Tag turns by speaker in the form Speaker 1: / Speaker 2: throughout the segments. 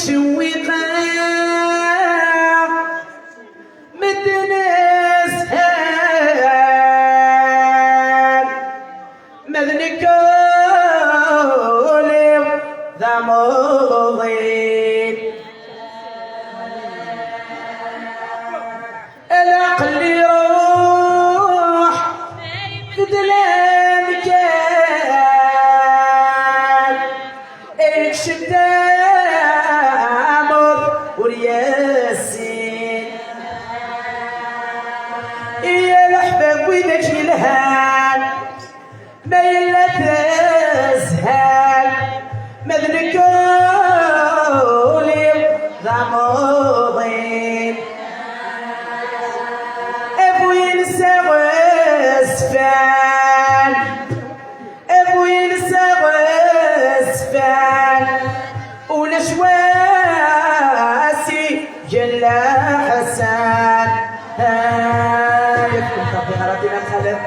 Speaker 1: شويقة مدنا سهل مدن كولي ذا موضين العقل يروح بدلان كان اكشف دامر والياسين يا الحباب وينك الهان ما يلا تسهل مدن كولي ذا موضين ابوي نسى واسفل ابوي نسى واسفل ونشواسي جلا حسن يكون طبيعة ربنا خلف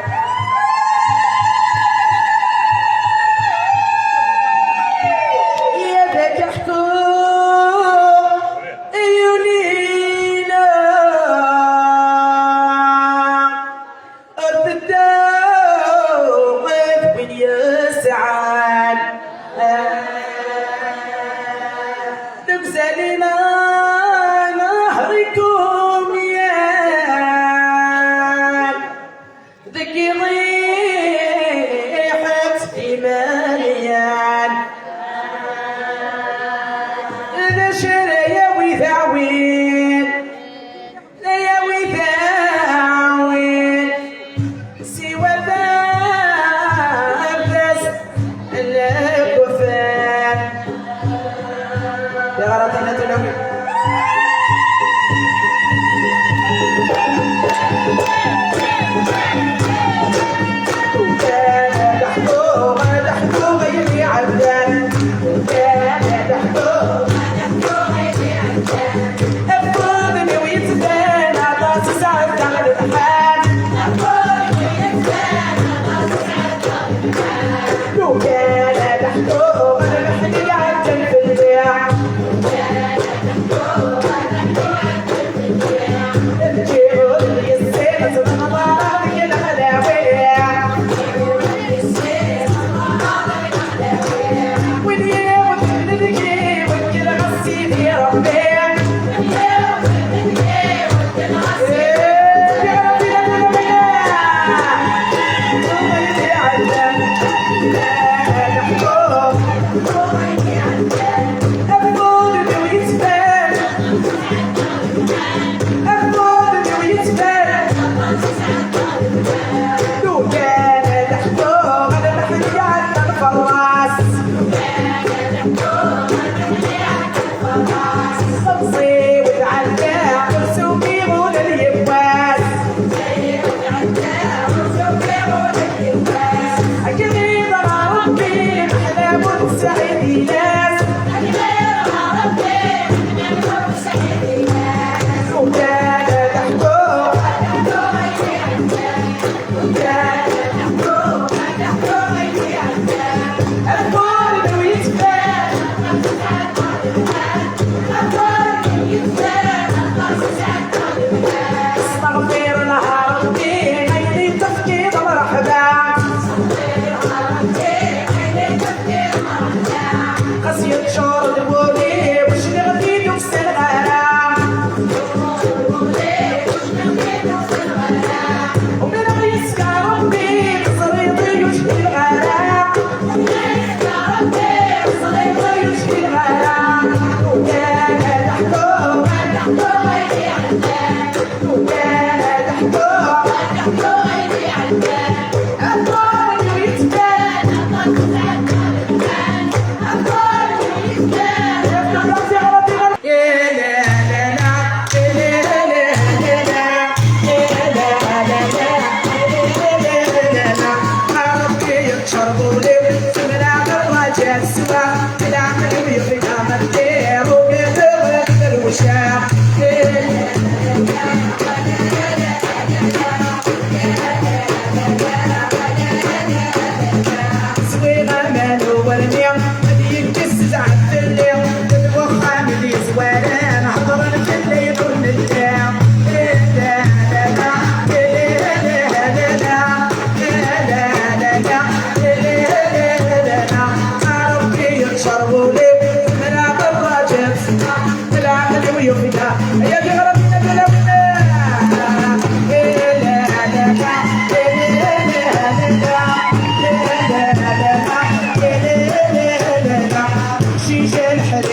Speaker 1: يدك حطوم يولينا أرض الدوق من يسعد نبزلنا نهركم يا ذكي ضيحت في مليان إذا شرى يا وثاوين يا وثاوين سوى ذابس الكفان يا غلطينة تلوي وكان دحدو غيري عدان وكان دحدو افضني ويتبان عطاس سعد على الامتحان لو كان دحدو غيري عدان في البيع الجيرو اللي يسيب زمان كده ملاويع واليوم تبتدي وكده غسيل يا ربيع يا ربي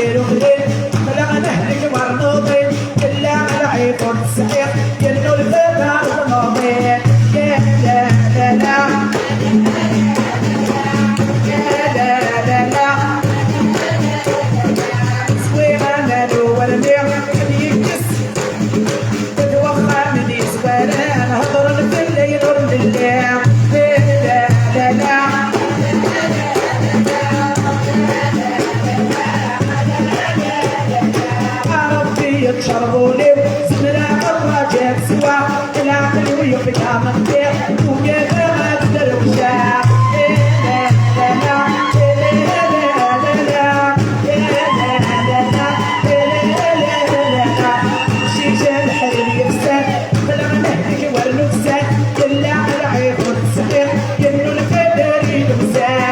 Speaker 1: غير وغير خلق نهلك مرنوطين كلا على عيقون السعيق ينو الفتى وضمامين يا لا لا لا يا لا لا لا سوينا نادو والميع يكس تتوخى من يسبانا نهضر في الليل والليل لا لا لا يتشربوني زمنا الرجال سوا العقل ويبقى منطيق ويا ما تقدر وشاع لا لا لا شيشة الحلم يفسد خلق نهدك والنفسات كلا على عيب والسحيق ينو الفدر يدمسات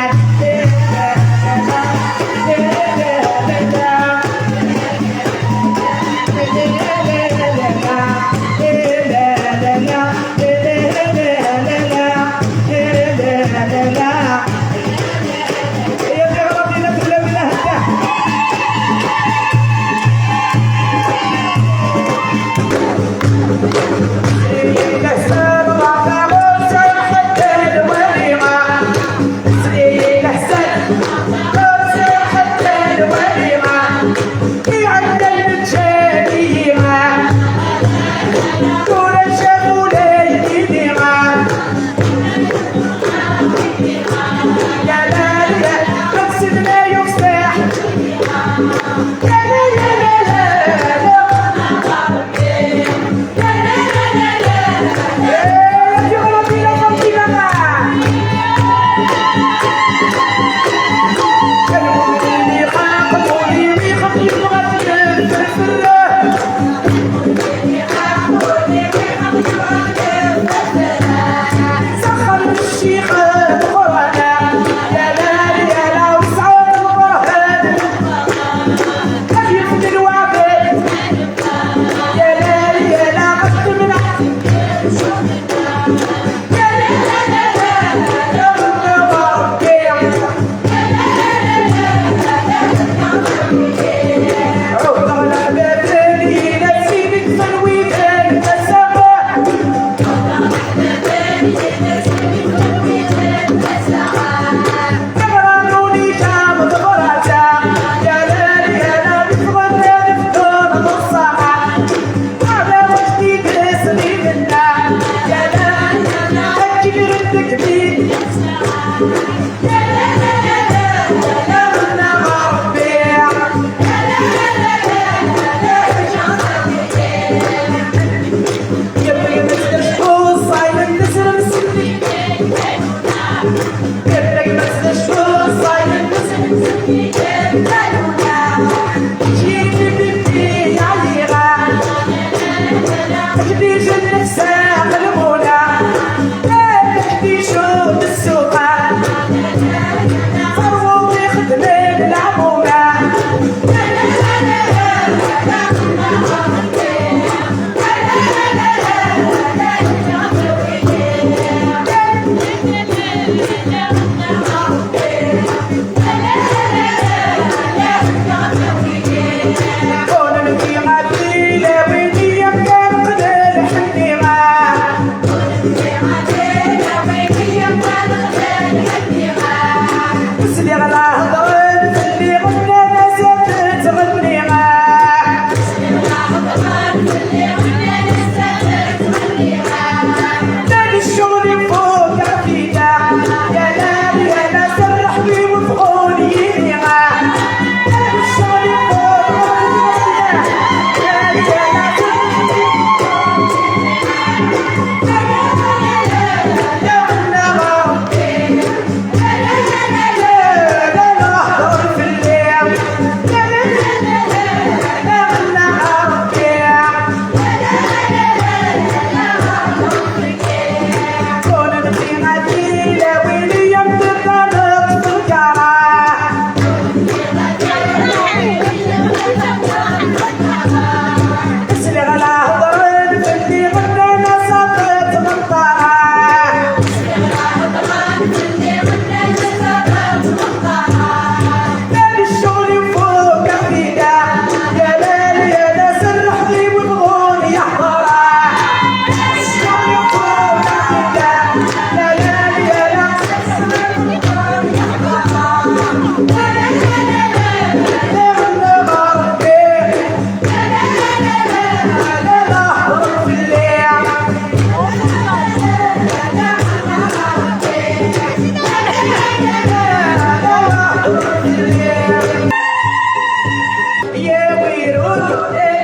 Speaker 1: ويرون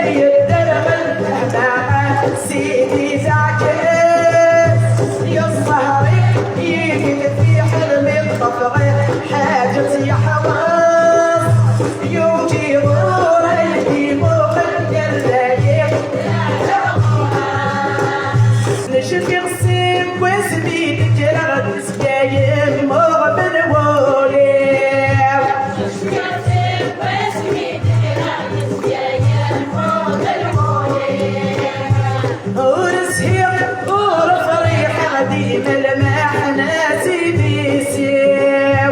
Speaker 1: يدرب المهمة سيدي زعكس يا الصهري يجي في حلم الطفغ حاجة يحوص يوجي غوري يموت القلايق نشف يغسل وزبيد جرد سكايم مغبن وولي ورسهيق ورفريح قديم المحنة سيدي سيو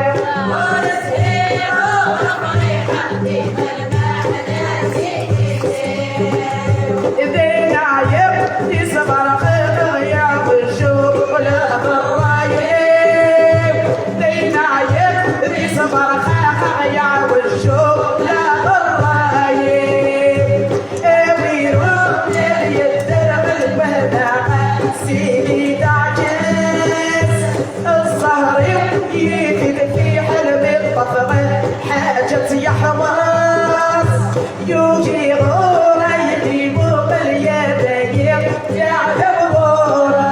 Speaker 1: ورسهيق ورفريح قديم المحنة سيدي سيو إذا عيب يصبر خير والشغل بالرايب إذا عيب يصبر خير والشغل بالرايب ويروح يدرب المهدى سيدي تعجز الصهري يفيد في حلم الطفغ حاجة يحوص يوجي غورة يجيبو باليدين يعلم غورة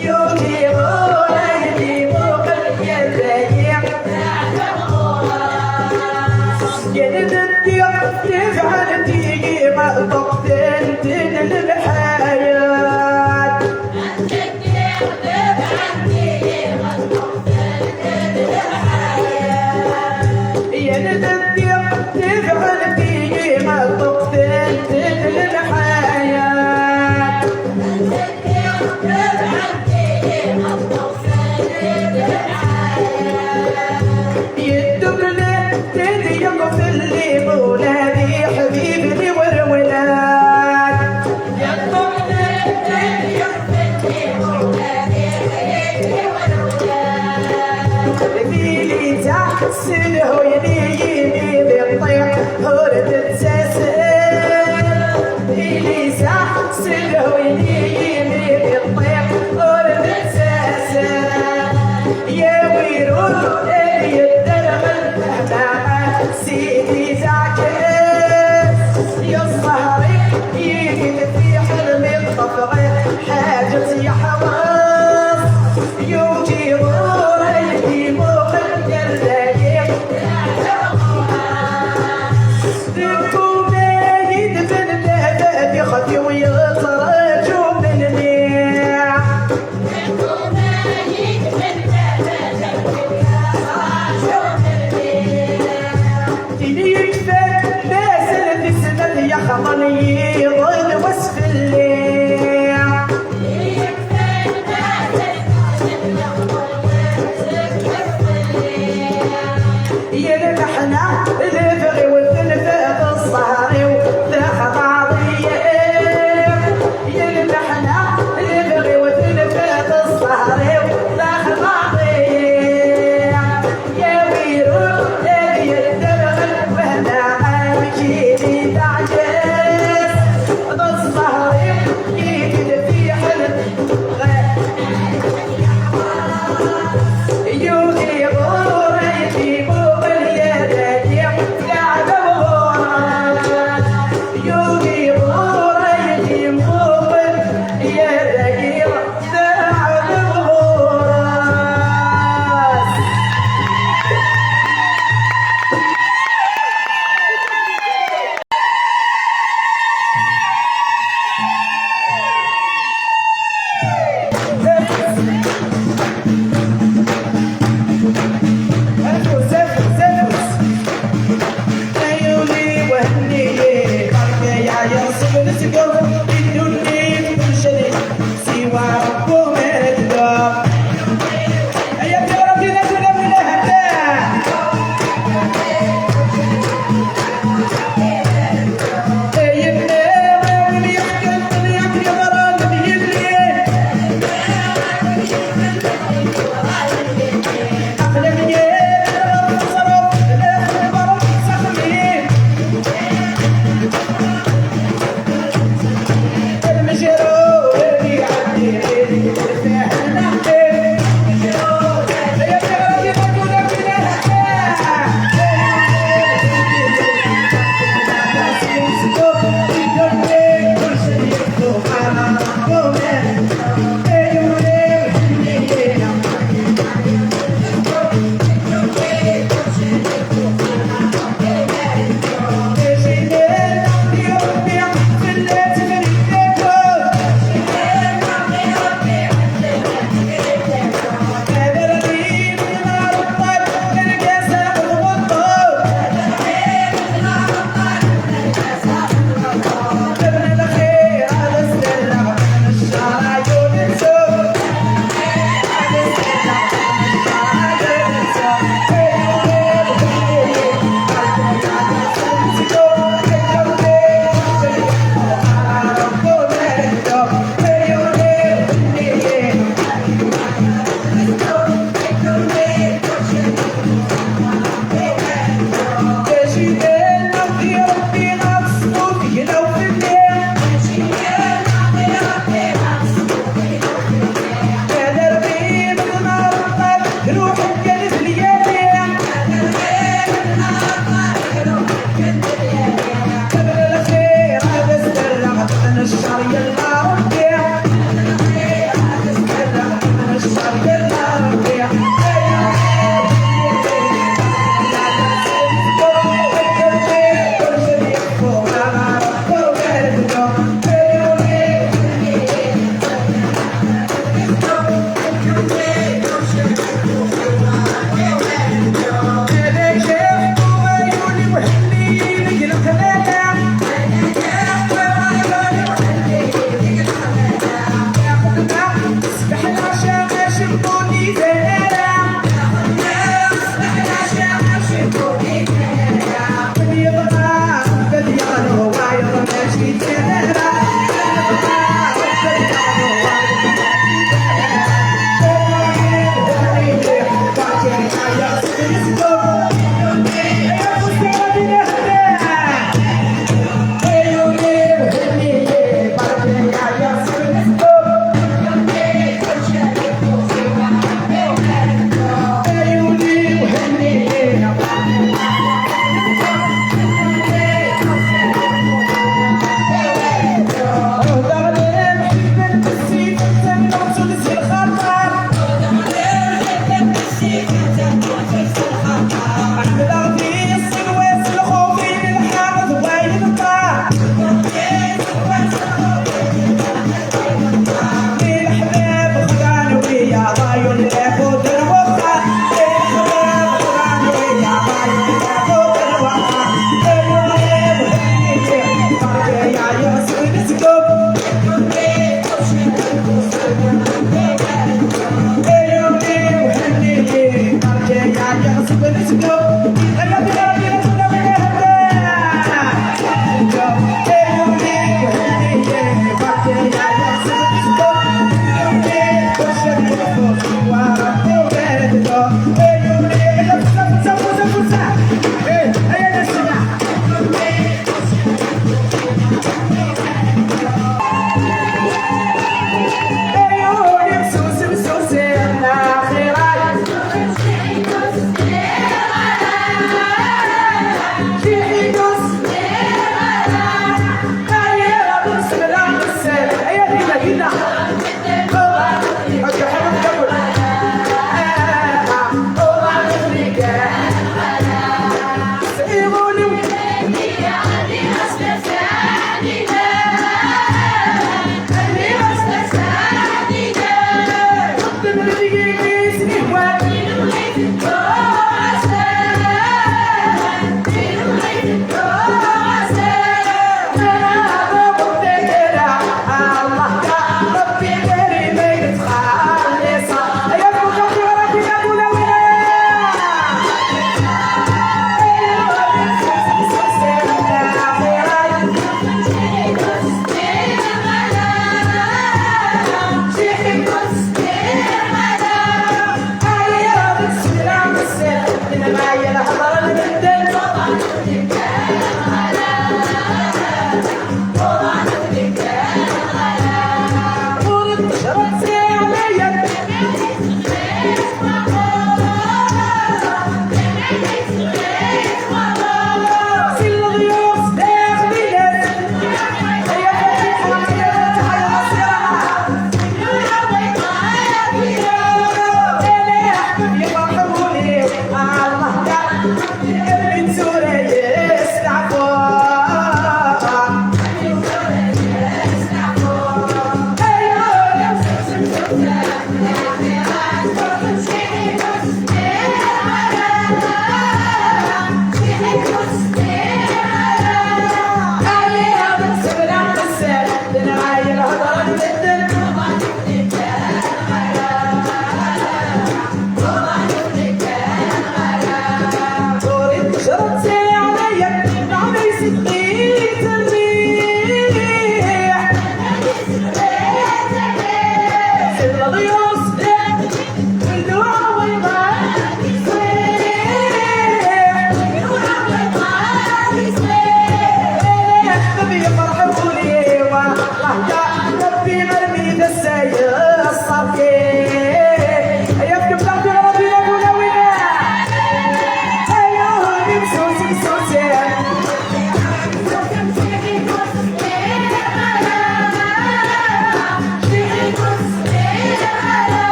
Speaker 1: يوجي غورة يجيبو باليدين يعلم غورة جلد الدير تفعل تيجي مقطق تنتن الحياة يلد الدير تفعل تيجي مقطق تنتن الحياة يدقلي تديق في اللي مولادي حبيبي والولاد يدقلي تديق في اللي مولادي حبيبي والولاد ذيلي تحسن هو ينيني بالطيح هورد تساسل ذيلي تحسن هو ينيني بالطيح هورد تساسل يا ويرون يدرب المهمة سيدي زعكس يا الصهري يجي في حلم الطفغ حاجة يحوص يوجي غوري يموت القلايق ذكو بايد من بابا بخطي ويطرجوا من الميع يا خمرني يضل وصف الليع يا المحنة الفغي والثلفة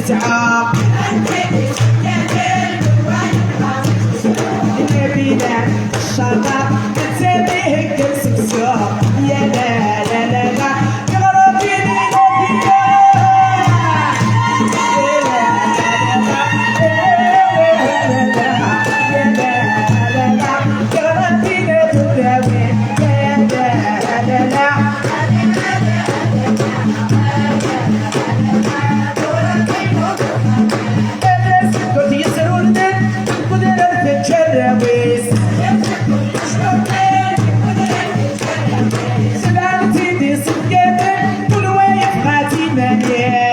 Speaker 1: تعاق نبينا الشرق نتسابيه كالسكسوق يا لا لا لا لا يا ربيني نبينا Yeah.